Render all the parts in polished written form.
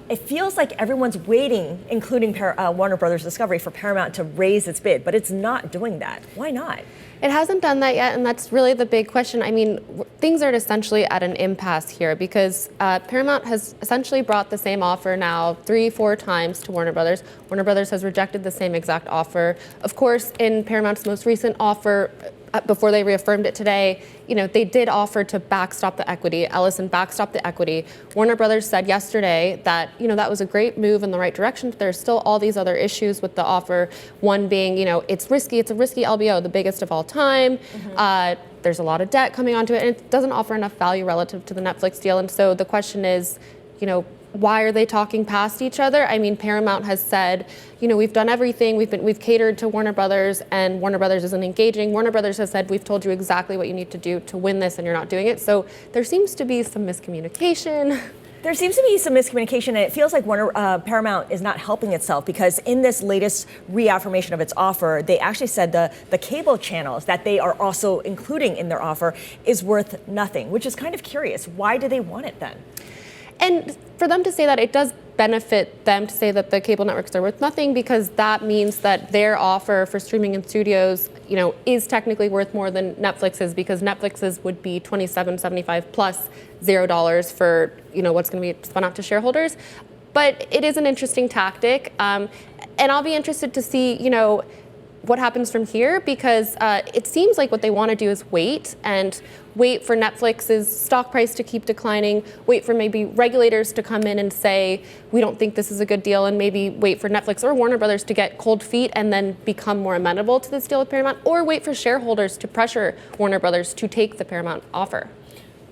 it feels like everyone's waiting, including Warner Brothers Discovery, for Paramount to raise its bid, but it's not doing that. Why not? It hasn't done that yet, and that's really the big question. I mean, things are essentially at an impasse here because Paramount has essentially brought the same offer now 3-4 times to Warner Brothers. Warner Brothers has rejected the same exact offer. Of course, in Paramount's most recent offer, before they reaffirmed it today, they did offer to backstop the equity. Ellison backstopped the equity. Warner Brothers said yesterday that, that was a great move in the right direction. But there's still all these other issues with the offer. One being, it's risky. It's a risky LBO, the biggest of all time. Mm-hmm. There's a lot of debt coming onto it, and it doesn't offer enough value relative to the Netflix deal. And so the question is, why are they talking past each other? I mean, Paramount has said, we've done everything. We've catered to Warner Brothers, and Warner Brothers isn't engaging. Warner Brothers has said, we've told you exactly what you need to do to win this, and you're not doing it. So there seems to be some miscommunication. There seems to be some miscommunication, and it feels like Paramount is not helping itself, because in this latest reaffirmation of its offer, they actually said the cable channels that they are also including in their offer is worth nothing, which is kind of curious. Why do they want it then? And for them to say that, it does benefit them to say that the cable networks are worth nothing, because that means that their offer for streaming in studios, is technically worth more than Netflix's, because Netflix's would be $27.75 plus $0 for, what's going to be spun out to shareholders. But it is an interesting tactic. And I'll be interested to see, what happens from here, because it seems like what they want to do is wait for Netflix's stock price to keep declining, wait for maybe regulators to come in and say, we don't think this is a good deal, and maybe wait for Netflix or Warner Brothers to get cold feet and then become more amenable to this deal with Paramount, or wait for shareholders to pressure Warner Brothers to take the Paramount offer.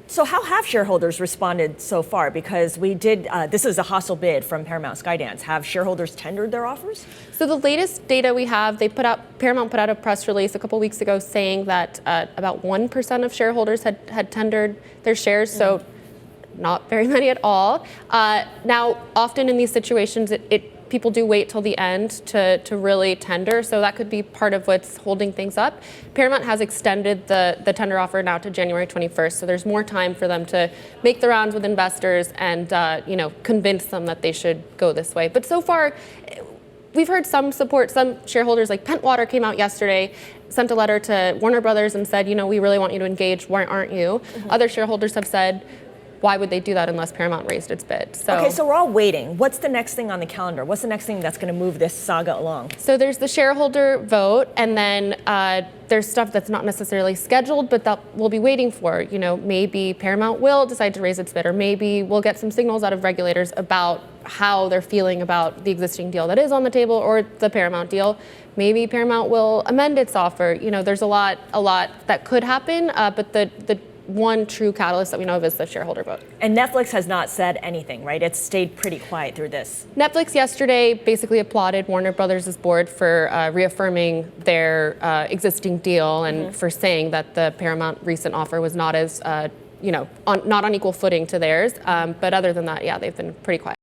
So how have shareholders responded so far? Because this is a hostile bid from Paramount Skydance. Have shareholders tendered their offers? So the latest data we have, Paramount put out a press release a couple weeks ago saying that about 1% of shareholders had tendered their shares. So not very many at all. Now, often in these situations, people do wait till the end to really tender, so that could be part of what's holding things up. Paramount has extended the tender offer now to January 21st, so there's more time for them to make the rounds with investors and convince them that they should go this way. But so far, we've heard some support. Some shareholders, like Pentwater, came out yesterday, sent a letter to Warner Brothers and said, we really want you to engage. Why aren't you? Mm-hmm. Other shareholders have said, why would they do that unless Paramount raised its bid? Okay, so we're all waiting. What's the next thing on the calendar? What's the next thing that's going to move this saga along? So there's the shareholder vote, and then there's stuff that's not necessarily scheduled, but that we'll be waiting for. Maybe Paramount will decide to raise its bid, or maybe we'll get some signals out of regulators about how they're feeling about the existing deal that is on the table or the Paramount deal. Maybe Paramount will amend its offer. There's a lot that could happen, but the one true catalyst that we know of is the shareholder vote. And Netflix has not said anything, right? It's stayed pretty quiet through this. Netflix yesterday basically applauded Warner Brothers' board for reaffirming their existing deal and for saying that the Paramount recent offer was not as, not on equal footing to theirs. But other than that, yeah, they've been pretty quiet.